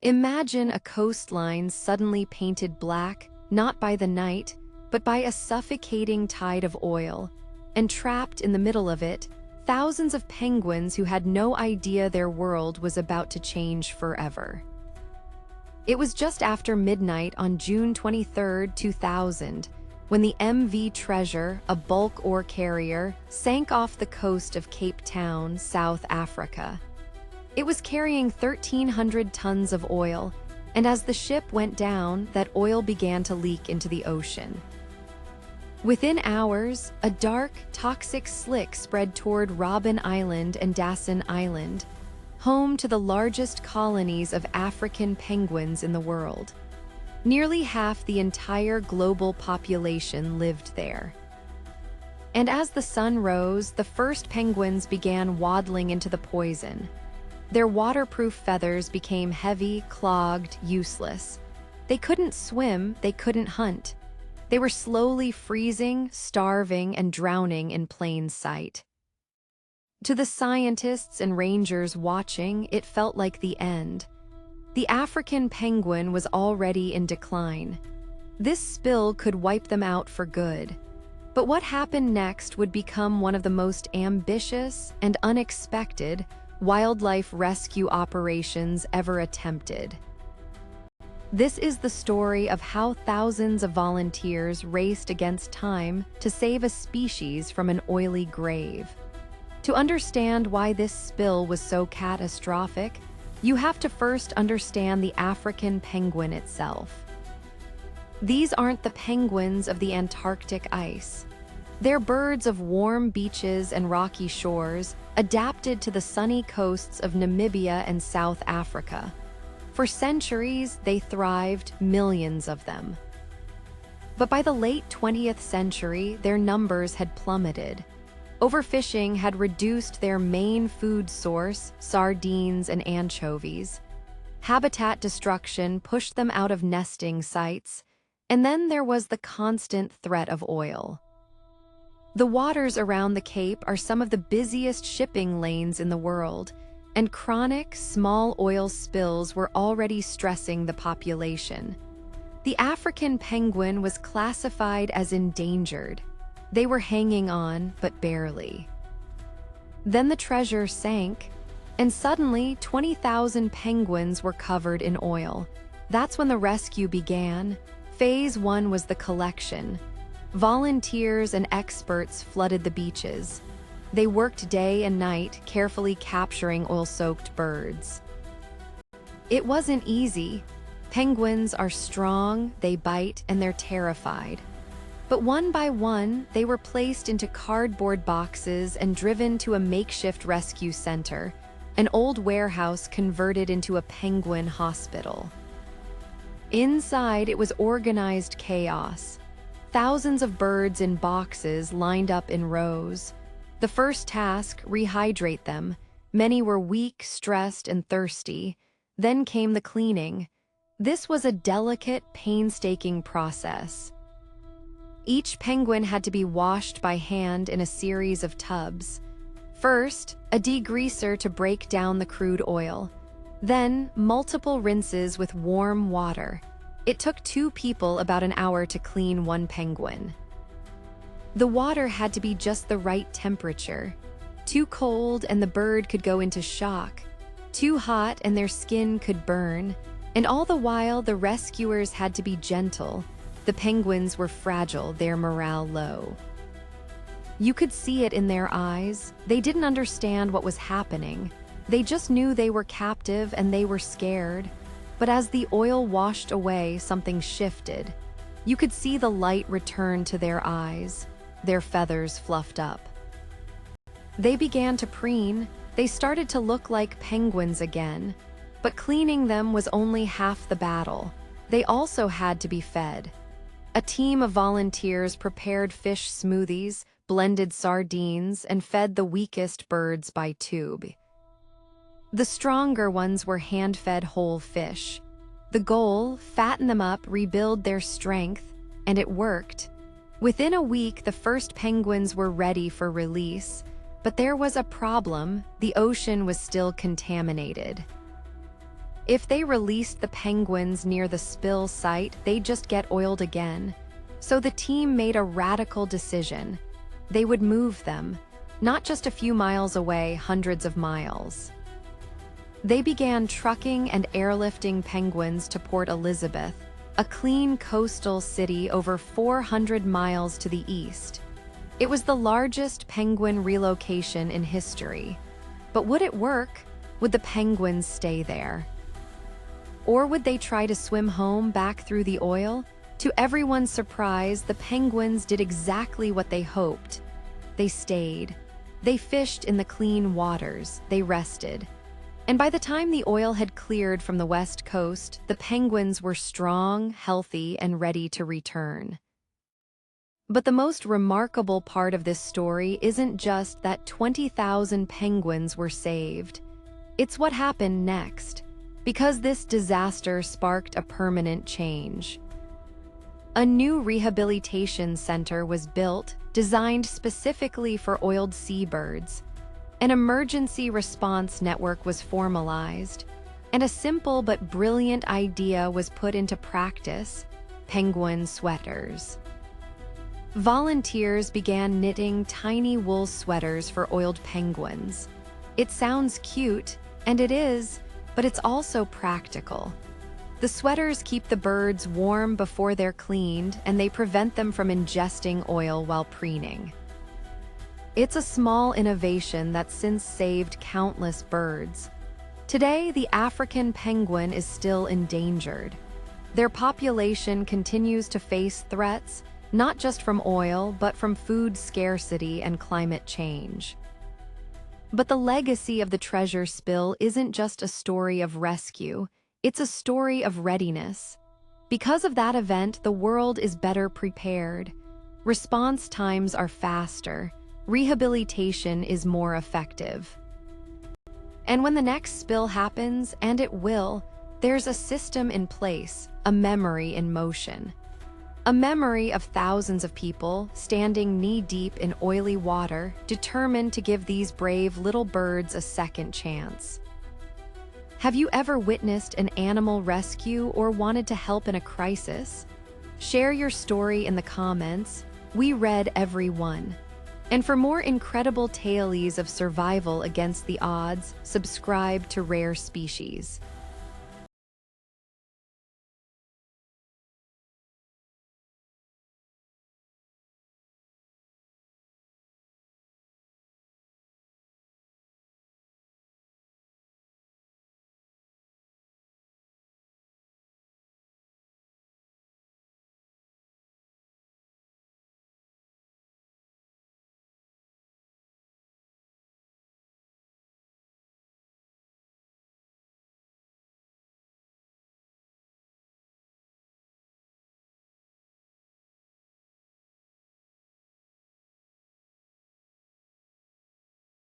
Imagine a coastline suddenly painted black, not by the night, but by a suffocating tide of oil, and trapped in the middle of it, thousands of penguins who had no idea their world was about to change forever. It was just after midnight on June 23, 2000, when the MV Treasure, a bulk ore carrier, sank off the coast of Cape Town, South Africa. It was carrying 1,300 tons of oil, and as the ship went down, that oil began to leak into the ocean. Within hours, a dark, toxic slick spread toward Robben Island and Dassin Island, home to the largest colonies of African penguins in the world. Nearly half the entire global population lived there. And as the sun rose, the first penguins began waddling into the poison. Their waterproof feathers became heavy, clogged, useless. They couldn't swim, they couldn't hunt. They were slowly freezing, starving, and drowning in plain sight. To the scientists and rangers watching, it felt like the end. The African penguin was already in decline. This spill could wipe them out for good. But what happened next would become one of the most ambitious and unexpected wildlife rescue operations ever attempted. This is the story of how thousands of volunteers raced against time to save a species from an oily grave. To understand why this spill was so catastrophic, you have to first understand the African penguin itself. These aren't the penguins of the Antarctic ice. They're birds of warm beaches and rocky shores, adapted to the sunny coasts of Namibia and South Africa. For centuries, they thrived, millions of them. But by the late 20th century, their numbers had plummeted. Overfishing had reduced their main food source, sardines and anchovies. Habitat destruction pushed them out of nesting sites, and then there was the constant threat of oil. The waters around the Cape are some of the busiest shipping lanes in the world, and chronic, small oil spills were already stressing the population. The African penguin was classified as endangered. They were hanging on, but barely. Then the Treasure sank, and suddenly 20,000 penguins were covered in oil. That's when the rescue began. Phase 1 was the collection. Volunteers and experts flooded the beaches. They worked day and night, carefully capturing oil-soaked birds. It wasn't easy. Penguins are strong, they bite, and they're terrified. But one by one, they were placed into cardboard boxes and driven to a makeshift rescue center, an old warehouse converted into a penguin hospital. Inside, it was organized chaos. Thousands of birds in boxes lined up in rows. The first task, rehydrate them. Many were weak, stressed, and thirsty. Then came the cleaning. This was a delicate, painstaking process. Each penguin had to be washed by hand in a series of tubs. First, a degreaser to break down the crude oil. Then, multiple rinses with warm water. It took 2 people about an hour to clean one penguin. The water had to be just the right temperature. Too cold and the bird could go into shock. Too hot and their skin could burn. And all the while, the rescuers had to be gentle. The penguins were fragile, their morale low. You could see it in their eyes. They didn't understand what was happening. They just knew they were captive and they were scared. But as the oil washed away, something shifted. You could see the light return to their eyes. Their feathers fluffed up. They began to preen. They started to look like penguins again. But cleaning them was only half the battle. They also had to be fed. A team of volunteers prepared fish smoothies, blended sardines, and fed the weakest birds by tube. The stronger ones were hand-fed whole fish. The goal, fatten them up, rebuild their strength, and it worked. Within a week, the first penguins were ready for release, but there was a problem. The ocean was still contaminated. If they released the penguins near the spill site, they'd just get oiled again. So the team made a radical decision. They would move them, not just a few miles away, hundreds of miles. They began trucking and airlifting penguins to Port Elizabeth, a clean coastal city over 400 miles to the east. It was the largest penguin relocation in history. But would it work? Would the penguins stay there? Or would they try to swim home back through the oil? To everyone's surprise, the penguins did exactly what they hoped. They stayed. They fished in the clean waters. They rested. And by the time the oil had cleared from the west coast, the penguins were strong, healthy, and ready to return. But the most remarkable part of this story isn't just that 20,000 penguins were saved. It's what happened next, because this disaster sparked a permanent change. A new rehabilitation center was built, designed specifically for oiled seabirds. An emergency response network was formalized, and a simple but brilliant idea was put into practice: penguin sweaters. Volunteers began knitting tiny wool sweaters for oiled penguins. It sounds cute, and it is, but it's also practical. The sweaters keep the birds warm before they're cleaned, and they prevent them from ingesting oil while preening. It's a small innovation that's since saved countless birds. Today, the African penguin is still endangered. Their population continues to face threats, not just from oil, but from food scarcity and climate change. But the legacy of the treasure spill isn't just a story of rescue, it's a story of readiness. Because of that event, the world is better prepared. Response times are faster. Rehabilitation is more effective. And when the next spill happens, and it will, there's a system in place, a memory in motion. A memory of thousands of people standing knee-deep in oily water, determined to give these brave little birds a second chance. Have you ever witnessed an animal rescue or wanted to help in a crisis? Share your story in the comments. We read every one. And for more incredible tales of survival against the odds, subscribe to Rare Species.